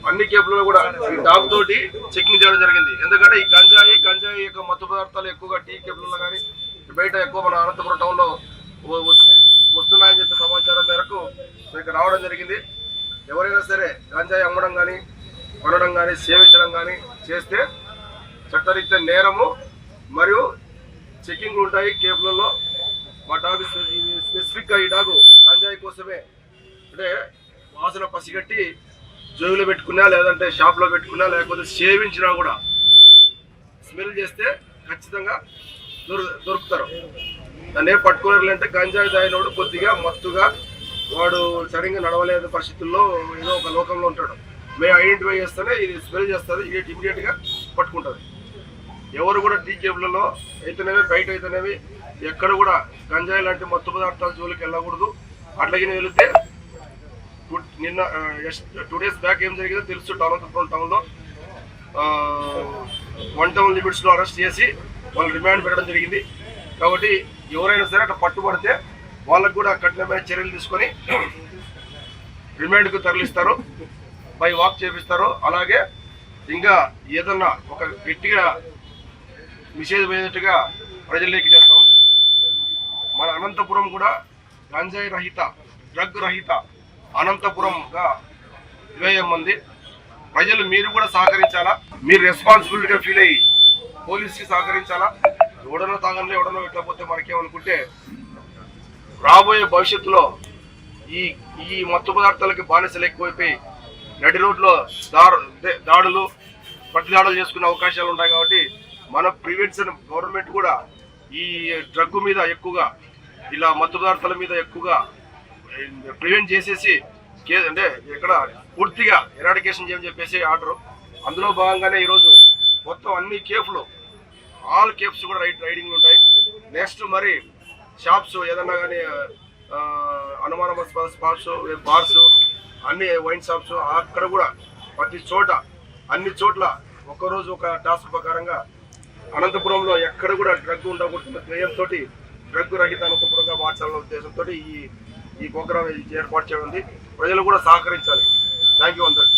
అన్ని కేపులలో కూడా ఈ డాగ్ తోటి చెకింగ్ చేయడం జరిగింది. ఎందుకంటే ఈ గంజాయి యొక్క మత్తు పదార్థాలు ఎక్కువగా టీ కేపులలో కానీ బయట ఎక్కువ మన అనంతపురం టౌన్ లో వస్తున్నాయని చెప్పి సమాచారం మేరకు ఇక్కడ రావడం జరిగింది. ఎవరైనా సరే గంజాయి అమ్మడం కానీ కొనడం కానీ సేవించడం కానీ చేస్తే చట్టరీత్యా నేరము మరియు చెకింగ్లు ఉంటాయి కేపులలో. మా డాగ్ స్పెసిఫిక్గా ఈ డాగు గంజాయి కోసమే, అంటే వాసన పసిగట్టి జోబులో పెట్టుకున్నా లేదంటే షాప్లో పెట్టుకున్నా లేకపోతే సేవించినా కూడా స్మెల్ చేస్తే ఖచ్చితంగా దొరుకుతారు. దాన్ని ఏం పట్టుకోలేరు. అంటే గంజాయి తాగినోడు కొద్దిగా మత్తుగా వాడు సరిగ్గా నడవలేని పరిస్థితుల్లో ఏదో ఒక లోకంలో ఉంటాడు. మేము ఐడెంటిఫై చేస్తేనే ఇది స్మెల్ చేస్తుంది, ఇమీడియట్గా పట్టుకుంటుంది. ఎవరు కూడా టీ కేబుల్లో అయితేనేవి బయట అయితేనేవి ఎక్కడ కూడా గంజాయి లాంటి మత్తు పదార్థాల జోలికి వెళ్ళకూడదు. అట్లాగే వెళితే నిన్న 2 days బ్యాక్ ఏం జరిగిందో తెలుసు. అనంతపురం టౌన్లో 1 town లిమిట్స్లో అరెస్ట్ చేసి వాళ్ళు రిమాండ్ పెట్టడం జరిగింది. కాబట్టి ఎవరైనా సరే అట్లా పట్టుబడితే వాళ్ళకు కూడా కఠినమైన చర్యలు తీసుకొని రిమాండ్కు తరలిస్తారు, పై వాక్ చేపిస్తారు. అలాగే ఇంకా ఏదన్నా ఒక గట్టిగా మెసేజ్ పోయేటట్టుగా ప్రజల్లోకి చేస్తాం. మన అనంతపురం కూడా గంజాయి రహిత, డ్రగ్ రహిత అనంతపురంగా 20 మంది ప్రజలు మీరు కూడా సహకరించాలా. మీరు రెస్పాన్సిబిలిటీగా ఫీల్ అయ్యి పోలీస్కి సహకరించాలా. ఎవడనో తాగంలో ఎవడనో ఇట్లా పోతే మనకేమనుకుంటే రాబోయే భవిష్యత్తులో ఈ మత్తు పదార్థాలకి బానిసలు ఎక్కువైపోయి నడి రోడ్లో దాడులు ప్రతిదాడులు చేసుకునే అవకాశాలు ఉంటాయి. కాబట్టి మన ప్రివెన్షన్ గవర్నమెంట్ కూడా ఈ డ్రగ్ మీద ఎక్కువగా ఇలా మత్తు పదార్థాల మీద ఎక్కువగా ప్రివెంట్ చేసేసి అంటే ఇక్కడ పూర్తిగా ఎరాడికేషన్ చేయని చెప్పేసి ఆర్డర్. అందులో భాగంగానే ఈరోజు మొత్తం అన్ని కేఫ్లు ఆల్ కేఫ్స్ కూడా రైడింగ్లు ఉంటాయి. నెక్స్ట్ మరి షాప్స్ ఏదన్నా కానీ అనుమానాస్పద స్పాట్స్, బార్స్, అన్ని వైన్ షాప్స్ అక్కడ కూడా ప్రతి చోట అన్ని చోట్ల ఒక్కరోజు ఒక టాస్క్ ప్రకారంగా అనంతపురంలో ఎక్కడ కూడా డ్రగ్ ఉండకూడదు ధ్యేయంతో డ్రగ్ రహిత అనంతపురంగా మార్చాలన్న ఉద్దేశంతో ఈ ప్రోగ్రాం ఏర్పాటు చేయడం. ప్రజలు కూడా సహకరించాలి. థ్యాంక్ యూ అందరికీ.